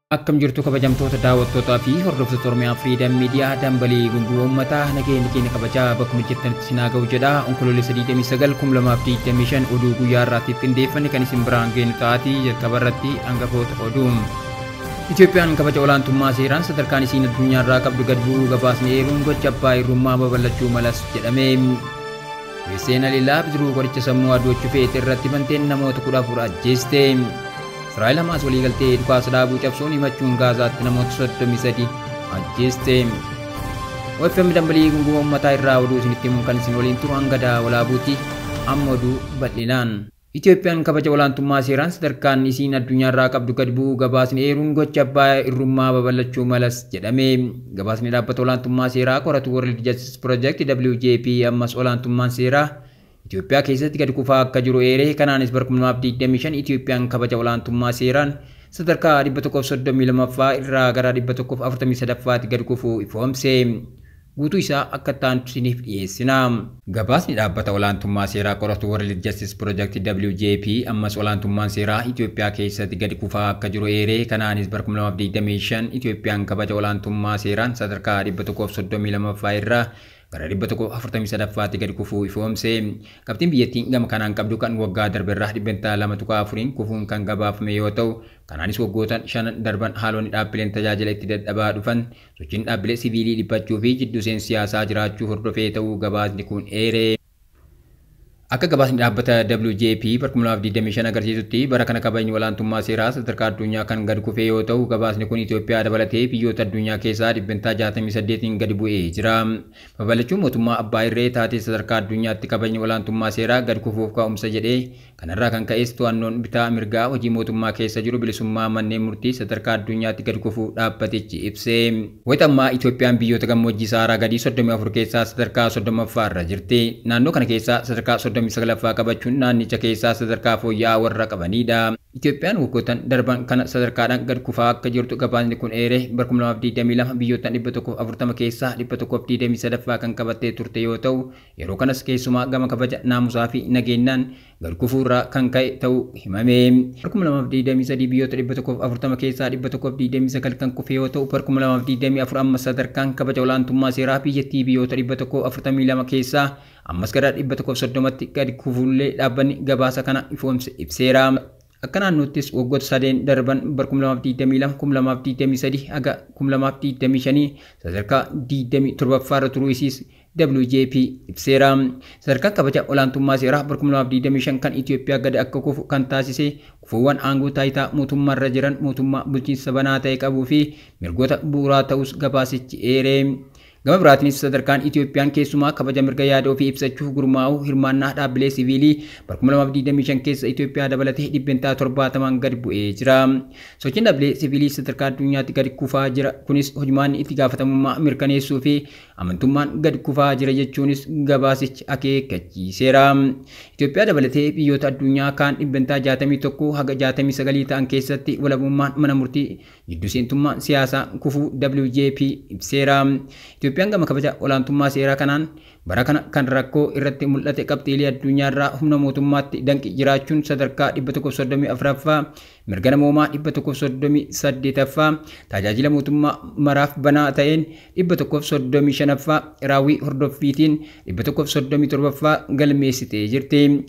Akkam jirtu kabajamtoota daawwattootaa fi hordoftoota Oromiyaa Freedom Media dambalii gunguu uummataa nageenya keenya kabajaa bakkuma jirtanitti sinaa ga'u jedha. Onkoloolessa 29 oduu guyyaa irraatiif qindeeffanne kan isin biraan geenu ta'aatii jalqaba irratti hangafoota oduu. Itoophiyaan kabaja olaantummaa seeraan sadarkaan isiin addunyaa irraa qabdu gad bu'uu gabaasni eeruun gocha abbaa irrummaa babal'achuu malas jedhame. Seenaa lillaa bidiruu qoricha sammuu adoochuu feete irratti banteen namoota 14 ajjeeste. Israa'el Hamaas walii galtee dhukaasa dhaabuu cabsuun himachuun Gaazaatti namoota 33 ajjeeste. OFM dambalii gunguu uummataa irraa oduu isinitti himuun kan isin waliin turu hanga walaabuuti amma oduu bal'inaan. Itoophiyaan kabaja olaantummaa seeraan sadarkaan isiin addunyaa irraa qabdu gad bu'uu gabaasni eeruun gocha abbaa irrummaa babal'achuu malas jedhame. Gabaasni dhaabbata olaantummaa seeraa qoratu World Justice Project WJP ammas olaantummaan seeraa Itoophiyaa keessatti gad kufaa akka jiru eeree kanaanis bara 2025 Itoophiyaan kabaja olaantummaa seeraan sadarkaa 132ffaa irraa gara 143ffaatti gad kufuu ifoomse. Guutuu isaa akka taantu isiniif dhiyeessina. Gabaasni dhaabbata olaantummaa seeraa qoratu World Justice Project WJP ammas olaantummaan seeraa Itoophiyaa keessatti gad kufaa akka jiru eeree kanaanis bara 2025 Itoophiyaan kabaja olaantummaa seeraan sadarkaa 132ffaa irraa gara 143ffaatti gad kufuu ifoomse. Qabxiin biyyattiin gama kanaan qabdu kan waggaa darbe irraa 204 kufuun kan gabaafame yoo ta'u, kanaanis waggoota 5 darban haalonni dhaabbileen tajaajila itti dadhabaa dhufan sochiin dhaabbilee siviilii dhiphachuu fi jidduu seensa siyaasaa jiraachuu hordofee ta'uu gabaasni kun eere. Akka gabaasni dhaabbata WJP bara 2025 agarsiisutti bara kana kabajni olaantummaa seeraa sadarkaa addunyaa kan gad kufee yoo ta'u, gabaasni kun Itoophiyaa dabalatee biyyoota addunyaa keessaa 68 gad bu'ee jira. Babal'achuun mootummaa abbaa irree taatee sadarkaa addunyaatti kabajni olaantummaa seeraa gad kufuuf ka'umsa jedhee kanarraa kan ka'es to'annoon bitaa mirgaa hojii mootummaa keessa jiru bilisummaa manneen murtii sadarkaa addunyaatti gad kufuu dhaabbatichi ibse. Wayita Itoophiyaan biyyoota gammoojjii Saaraa gadii 34 keessaa sadarkaa 30ffaa irra jirti. Naannoo kana keessaa sadarkaa 39ffaa qabachuun naannicha keessaa sadarkaa fooyya'aa warra qabanidha. Itoophiyaan waggoottan darban kana sadarkaadhaan gad kufaa akka jirtu gabaasni kun eere. Bara 2022 biyyoottan 140 keessaa 123ffaa kan qabattee turte yoo ta'u, yeroo kanas keessumaa gama kabaja naamusaa fi nageenyaan gad kufuu irraa kan ka'e ta'uu himame. Bara 2023 biyyoota 140 keessaa 129 kan kufe yoo ta'u, bara 2024 ammas sadarkaan kabaja olaantummaa seeraa biyyattii biyyoota 142 keessaa ammas gara 130tti gad kufuullee dhaabbanni gabaasa kana ifoomse ibseera. Akka naannoottis waggoota 3 darban bara 2022, 2023 haga 2025 sadarkaa 27ffaa irra turuu isiis WJP ibseera. Sadarkaan kabaja olaantummaa seeraa bara 2025 kan Itoophiyaa gad akka kufu kan taasise kufuuwwan aangoo taayitaa mootummaa irra jiran mootummaa bulchiinsa banaa ta'e qabuu fi mirgoota bu'uuraa ta'us gabaasichi eere. Gama biraatiinis sadarkaan Itoophiyaan keessumaa kabaja mirga yaada ofii ibsachuu gurmaa'uu hirmaannaa dhaabbilee siviilii bara 2025 keessa Itoophiyaa dabalatee 70 gad bu'ee jira. Sochiin dhaabbilee siviilii sadarkaa addunyaatti gad kufaa jira. Kunis hojimaanni itti gaafatamummaa mirkaneessuu fi amantummaan gad kufaa jira jechuunis gabaasichi akeekkachiiseera. Itoophiyaa dabalatee biyyoota addunyaa kaan 61 haga 69 ta'an keessatti walabummaan mana murtii jidduu seentummaan siyaasaa kufuu WJP ibseera. Itoophiyaan gama kabaja olaantummaa seeraa kanaan bara kana kan rakkoo irratti mul'ate qabxiilee addunyaa irraa humna mootummaatti danqi jiraachuun sadarkaa 134ffaa, mirga namoomaa 138ffaa, tajaajila mootummaa maraaf banaa ta'een 135ffaa, raawwii hordoffiitiin 137ffaa galmeessitee jirti.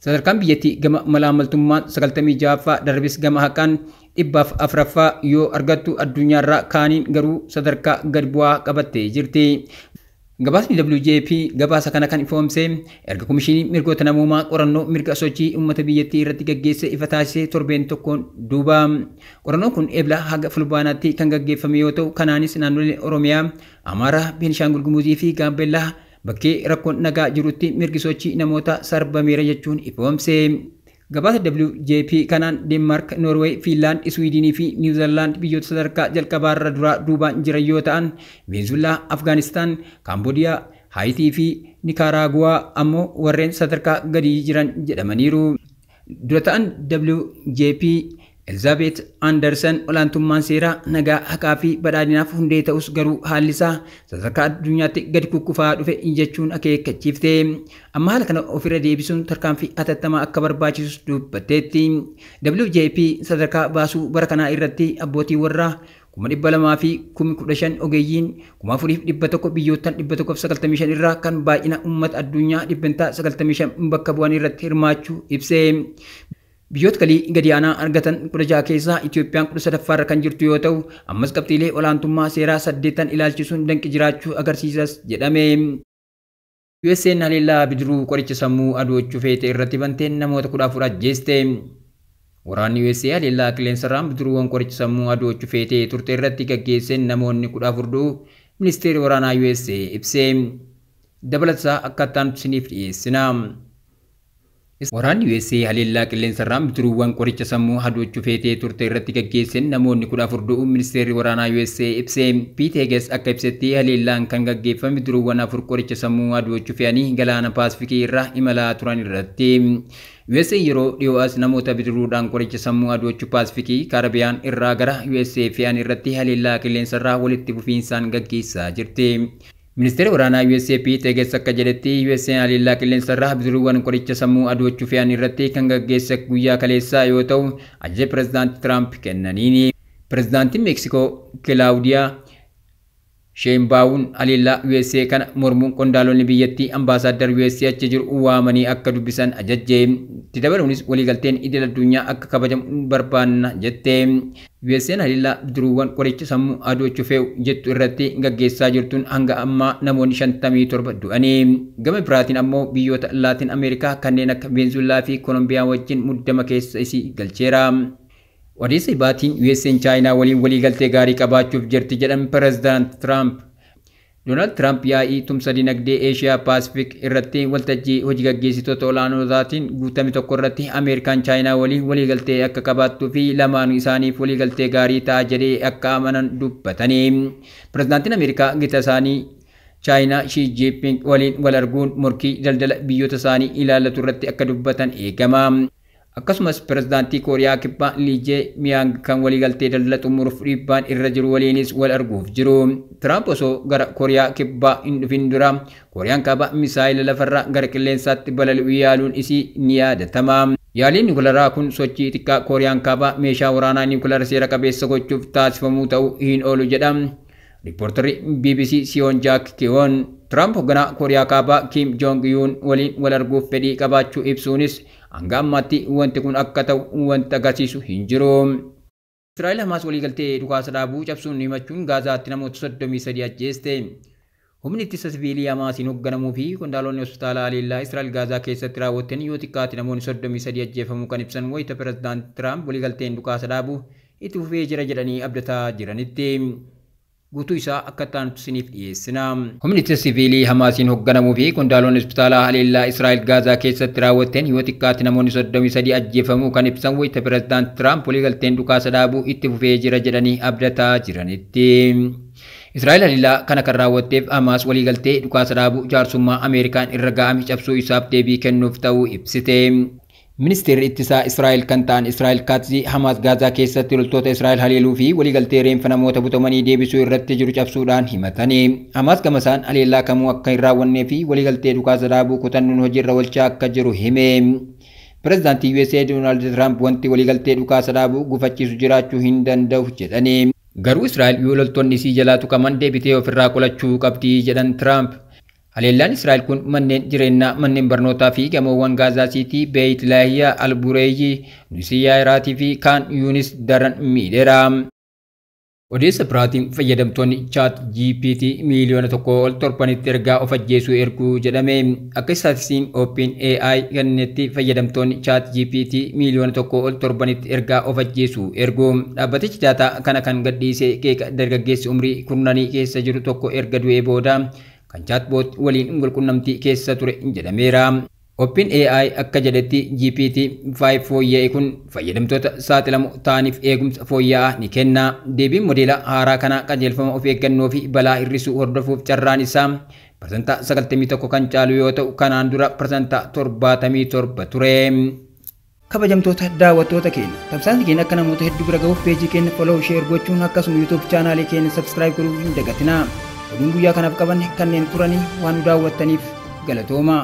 Sadarkaan biyyattii gama malaamaltummaan 96ffaa darbis gama haqaan 104ffaa yoo argattu addunyaarraa kaaniin garuu sadarkaa gad bu'aa qabattee jirti. Gabaasni WJP gabaasa kana kan ifoomse erga komishinii mirgoota namoomaa qorannoo mirga sochii uummata biyyattii irratti gaggeesse ifa taasisee torbeen tokkoon duuba. Qorannoon kun eebla haga fulbaanaatti kan gaggeeffame yoo ta'u, kanaanis naannolee Oromiyaa, Amaaraa, Beenishaangul Gumuzii fi Gaambeellaa bakkee rakkoon nagaa jirutti mirgi sochii namoota sarbameera jechuun ifoomse. Gabaasa WJP kanaan Denmark, Norway, Finland, Sweden fi New Zealand biyyoota sadarkaa jalqabaarra duubaan jiran yoo ta'an, Venezuelaa, Afghanistan, Cambodia, Haiti fi Nicaragua ammoo warreen sadarkaa gadii jiran jedhamaniiru. Dura ta'an WJP Elizabeth Anderson olaantummaan seeraa nagaa haqaa fi badhaadhinaaf hundee ta'us garuu haalli isaa sadarkaa addunyaatti gadi kukkufaa dhufe jechuun akeekkachiifte. Amma haala kana ofirra deebisuun tarkaanfii hatattamaa akka barbaachisus dubbatteetti. WJP sadarkaa baasuu bara kanaa irratti abbootii warraa 200,000 fi 15,000 ogeeyyiin 4,100 biyyoottan 195 irraa kan baay'ina uummata addunyaa 95 bakka bu'an irratti hirmaachuu ibse. Biyyoota galii gadi aanaa argatan 16 keessaa Itoophiyaan 13ffaarra kan jirtu yoo ta'u ammas qabxiilee olaantummaa seeraa 8 ilaalchisuun danqi jiraachuu agarsiisas jedhame. USA'n haleellaa bidiruu qoricha sammuu adoochuu feete irratti banteen namoota 14 ajjeeste. Waraanni USA haleellaa qilleensarraan bidiruuwwan qoricha sammuu adoochuu feete turte irratti gaggeesseen namoonni 14 du'uu ministeerri waraanaa USA ibse. Dabalataa akkaataan isiniif dhiyeessina. Waraanni USA haleellaa qilleensarraan bidiruuwwan qoricha sammuu adoochuu feete turte irratti gaggeesseen namoonni 14 du'uu ministeerri waraanaa USA ibse. Pete Heges akka ibsetti haleellaan kan gaggeeffame bidiruuwwan 4 qoricha sammuu adoochuu fe'anii galaana Paasifikii irra imalaa turan irratti. USA yeroo dhiyoo as namoota bidiruudhaan qoricha sammuu adoochuu Paasifikii Kaaribiyaan irraa gara USA fe'an irratti haleellaa qilleensarraa walitti fufiinsaan gaggeessaa jirti. Ministeerri waraanaa USA Pete Heges akka jedhetti USA haleellaa qilleensarraa bidiruuwwan qoricha sammuu adoochuu fe'an irratti kan gaggeesse guyyaa kaleessaa yoo ta'u ajaja pireezidaantii Trump kennaniini. Pireezidaantiin Meeksikoo Kilaawudiyaa Sheinbaum haleellaa USA kana mormuun qondaalonni biyyattii ambaasaaddar USA achi jiru waamanii akka dubbisan ajajje. Itti dabaluunis waliigalteen idil addunyaa akka kabajamu barbaanna jette. USA'n haleellaa bidiruuwwan qoricha sammuu adoochuu fe'u jettu irratti gaggeessaa jirtuun hanga ammaa namoonni 57 du'anii. Gama biraatiin ammoo biyyoota Laatiin Ameerikaa kanneen akka Venezuelaa fi Kolombiyaa wajjin muddama keessa isii galcheera. Odeessa ibaatiin USA'n Chaayinaa waliin waliigaltee gaarii qabaachuuf jirti jedhan pireezidaanti Trump. Donald Trump yaa'ii tumsa dinagdee Eeshiyaa Paasifik irratti waltajjii hojii gaggeessitoota olaanootaatiin guutame tokko irratti Ameerikaan Chaayinaa waliin waliigaltee akka qabaattuu fi lamaanuu isaaniif waliigaltee gaarii ta'a jedhee akka amanan dubbatanii. Pireezidaantiin Ameerikaa gita isaanii Chaayinaa Xi Jinping waliin wal arguun morkii daldala biyyoota isaanii ilaallatu irratti akka dubbatan eegama. Akkasumas pireezidaantii Kooriyaa Kibbaa Lee Jae-myung kan waliigaltee daldala xumuruuf dhiibbaan irra jiru waliinis wal arguuf jiru. Trump osoo gara Kooriyaa Kibbaa hin dhufin dura Kooriyaan Kaabaa misaayila lafarraa gara qilleensaatti balali'uu yaaluun isii ni yaadatama. Yaaliin niwukilaraa kun sochii xiqqaa Kooriyaan Kaabaa meeshaa waraanaa niwukilaraa seera qabeessa gochuuf taasifamuu ta'uu hin oolu jedha. Riippoortarri BBC Sion Jaak Keewon Trump hoogganaa Kooriyaa Kaabaa Kim Jong-un waliin wal arguuf fedhii qabaachuu ibsuunis hanga ammaatti wanti kun akka ta'u wanta agarsiisu hin jiru. Israa'el Hamaas waliigaltee dhukaasa dhaabuu cabsuun himachuun Gaazaatti namoota 33 ajjeeste. Humni ittisa siviilii Hamaasiin hoogganamuu fi qondaalonni hospitaala haleellaa Israa'el Gaazaa keessatti raawwatan yoo xiqqaate namoonni 33 ajjeefamuu kan ibsan wayita pireezidaanti Trump waliigalteen dhukaasa dhaabuu itti fufee jira jedhanii abdataa jiranitti. Guutuu isaa akka ta'an isiniif dhiyeessina. Humni ittisa siviilii Hamaasiin hoogganamuu fi qondaalonni hospitaala haleellaa Israa'el Gaazaa keessatti raawwatan yoo xiqqaate namoonni 33 ajjeefamuu kan ibsan wayita pireezidaanti Trump waliigalteen dhukaasa dhaabuu itti fufee jira jedhanii abdataa jiranitti. Israa'el haleellaa kana kan raawwatteef Hamaas waliigaltee dhukaasa dhaabuu jaarsummaa Ameerikaan irra ga'ame cabsuu isaaf deebii kennuuf ta'uu ibsite. Ministeerri ittisaa Israa'el kan ta'an Israa'el Kaatzi Hamaas Gaazaa keessatti loltoota Israa'el haleeluu fi waliigaltee reenfa namoota butamanii deebisuu irratti jiru cabsuudhaan himatanii. Hamaas gamasaan haleellaa kamuu akka hin raawwannee fi waliigaltee dhukaasa dhaabuu kutannuun hojiirra oolchaa akka jiru hime. Pireezidaantii USA Donald Trump wanti waliigaltee dhukaasa dhaabuu gufachiisu jiraachuu hin danda'u jedhanii. Garuu Israa'el yoo loltoonni isii jalaa tuqaman deebitee ofirraa qolachuu qabdi jedhan Trump. Haleellaan Israa'el kun manneen jireenyaa, manneen barnootaa fi gamoowwan Gaazaa Siitii, Beeyit Laahiyaa, Albureeyyii, Nusiyyaaraatii fi Kaan Yuunis daran miidheera. Odeessa biraatiin fayyadamtoonni Chat GPT miliyoona 1 ol torbanitti ergaa of ajjeesuu erguu jedhame. Akka istaatisiin OpenAI kennetti fayyadamtoonni Chat GPT miliyoona 1 ol torbanitti ergaa of ajjeesuu ergu. Dhaabbatichi daataa kana kan gadhiise qeeqa dargaggeessi umrii kurnanii keessa jiru tokko erga du'ee booda kan chatbot waliin walqunnamtii keessa ture jedhameera. OpenAI akka jedhetti GPT-5 fooyya'e kun fayyadamtoota saaxilamoo ta'aniif eegumsa fooyya'aa ni kenna. Deebiin modeela haaraa kanaa qajeelfama of eeggannoo fi balaa hir'isuu hordofuuf carraan isaa % 91 kan caalu yoo ta'u kanaan dura % 77 ture. kabajamtoota daawwattoota keenya tamsaasni keenya akka namoota hedduu bira gahuuf peejii keenya follow share gochuun akkasuma YouTube chaanaalii keenya subscribe gochuun hin dagatinaa. Oduun guyyaa kanaaf qabanne kanneen turanii waan daawwattaniif galatooma.